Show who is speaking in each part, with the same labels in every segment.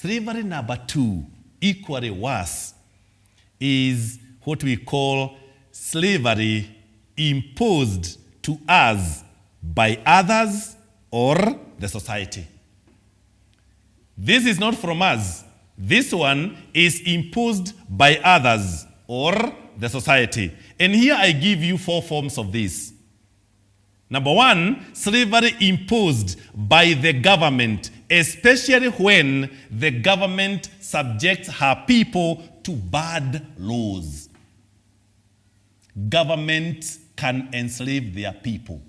Speaker 1: Slavery number 2, equally worse, is what we call slavery imposed to us by others or the society. This is not from us. This one is imposed by others or the society. And here I give you 4 forms of this. Number 1, slavery imposed by the government, especially when the government subjects her people to bad laws. Governments can enslave their people.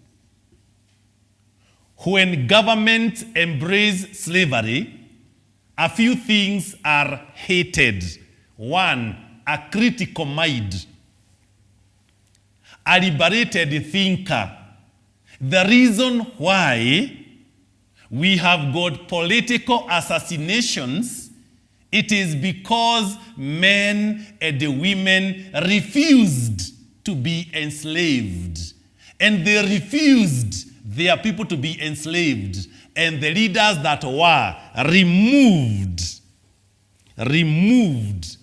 Speaker 1: When governments embrace slavery, a few things are hated. 1, a critical mind, a liberated thinker. The reason why we have got political assassinations, it is because men and women refused to be enslaved. And they refused their people to be enslaved. And the leaders that were removed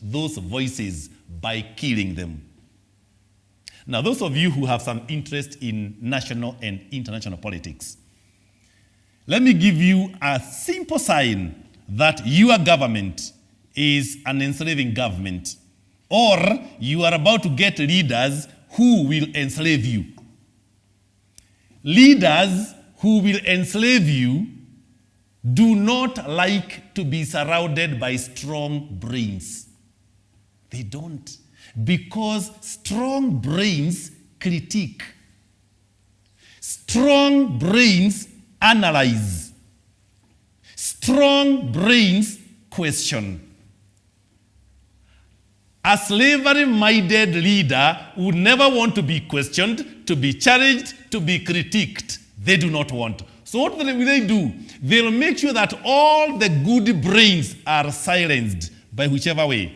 Speaker 1: those voices by killing them. Now, those of you who have some interest in national and international politics, let me give you a simple sign that your government is an enslaving government, or you are about to get leaders who will enslave you. Leaders who will enslave you do not like to be surrounded by strong brains. They don't. Because strong brains critique. Strong brains analyze. Strong brains question. A slavery-minded leader would never want to be questioned, to be challenged, to be critiqued. They do not want. So what will they do? They'll make sure that all the good brains are silenced by whichever way.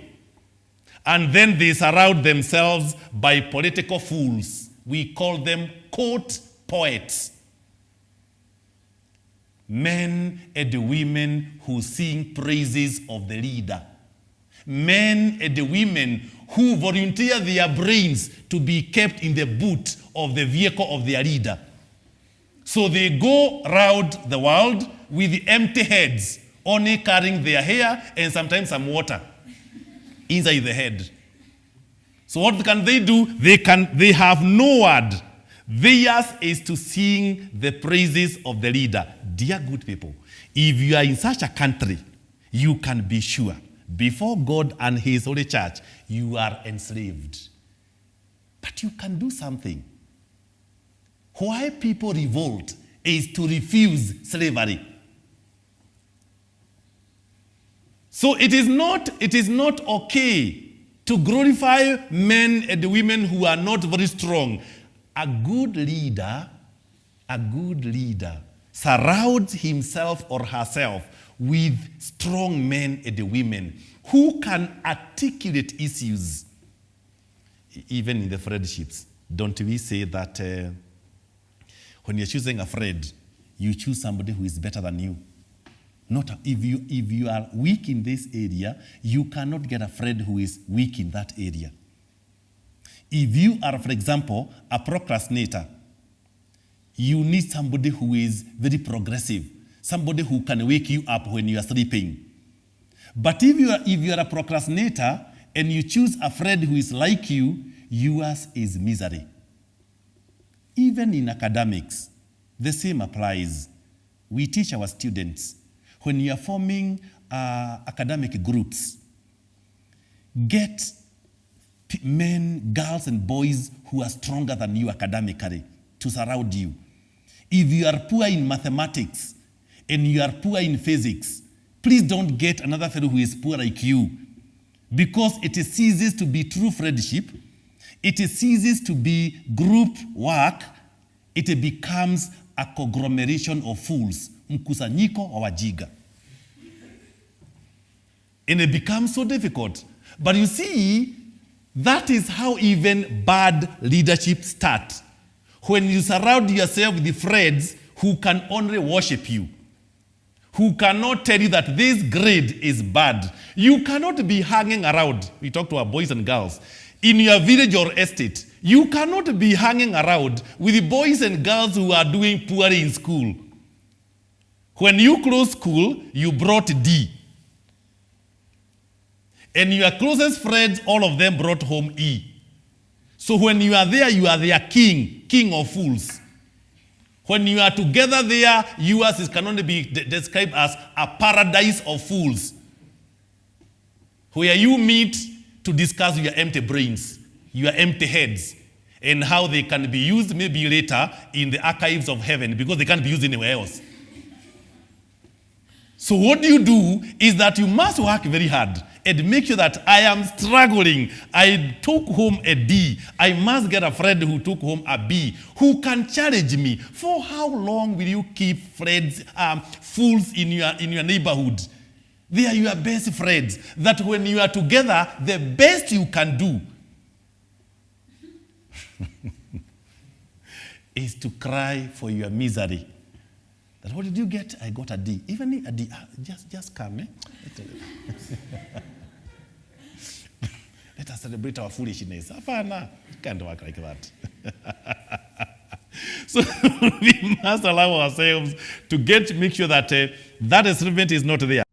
Speaker 1: And then they surround themselves by political fools. We call them court poets. Men and women who sing praises of the leader. Men and women who volunteer their brains to be kept in the boot of the vehicle of their leader. So they go around the world with empty heads, only carrying their hair and sometimes some water inside the head. So what can they do? They have no word. Theirs is to sing the praises of the leader. Dear good people, if you are in such a country, you can be sure, before God and his holy church, you are enslaved. But you can do something. Why people revolt is to refuse slavery. So it is not okay to glorify men and women who are not very strong. A good leader surrounds himself or herself with strong men and women who can articulate issues. Even in the friendships, don't we say that when you're choosing a friend, you choose somebody who is better than you? Not if you are weak in this area, you cannot get a friend who is weak in that area. If you are, for example, a procrastinator, you need somebody who is very progressive, somebody who can wake you up when you are sleeping. But if you are a procrastinator and you choose a friend who is like you, yours is misery. Even in academics, the same applies. We teach our students, when you are forming academic groups, get men, girls, and boys who are stronger than you academically to surround you. If you are poor in mathematics and you are poor in physics, please don't get another fellow who is poor like you, because it ceases to be true friendship. It ceases to be group work. It becomes a conglomeration of fools, mkusanyiko wa wajinga. And it becomes so difficult. But you see, that is how even bad leadership starts. When you surround yourself with friends who can only worship you, who cannot tell you that this grade is bad. You cannot be hanging around. We talk to our boys and girls. In your village or estate, you cannot be hanging around with boys and girls who are doing poorly in school. When you closed school, you brought D. And your closest friends, all of them brought home E. So when you are there, you are their king of fools. When you are together there, yours can only be described as a paradise of fools, where you meet to discuss your empty brains, your empty heads, and how they can be used maybe later in the archives of heaven, because they can't be used anywhere else. So what you do is that you must work very hard and make sure that I am struggling. I took home a D. I must get a friend who took home a B, who can challenge me. For how long will you keep friends, fools in your neighborhood? They are your best friends, that when you are together, the best you can do is to cry for your misery. That, what did you get? I got a D. Even a D. Just come, eh? Let us celebrate our foolishness. It can't work like that. So we must allow ourselves to make sure that that experiment is not there.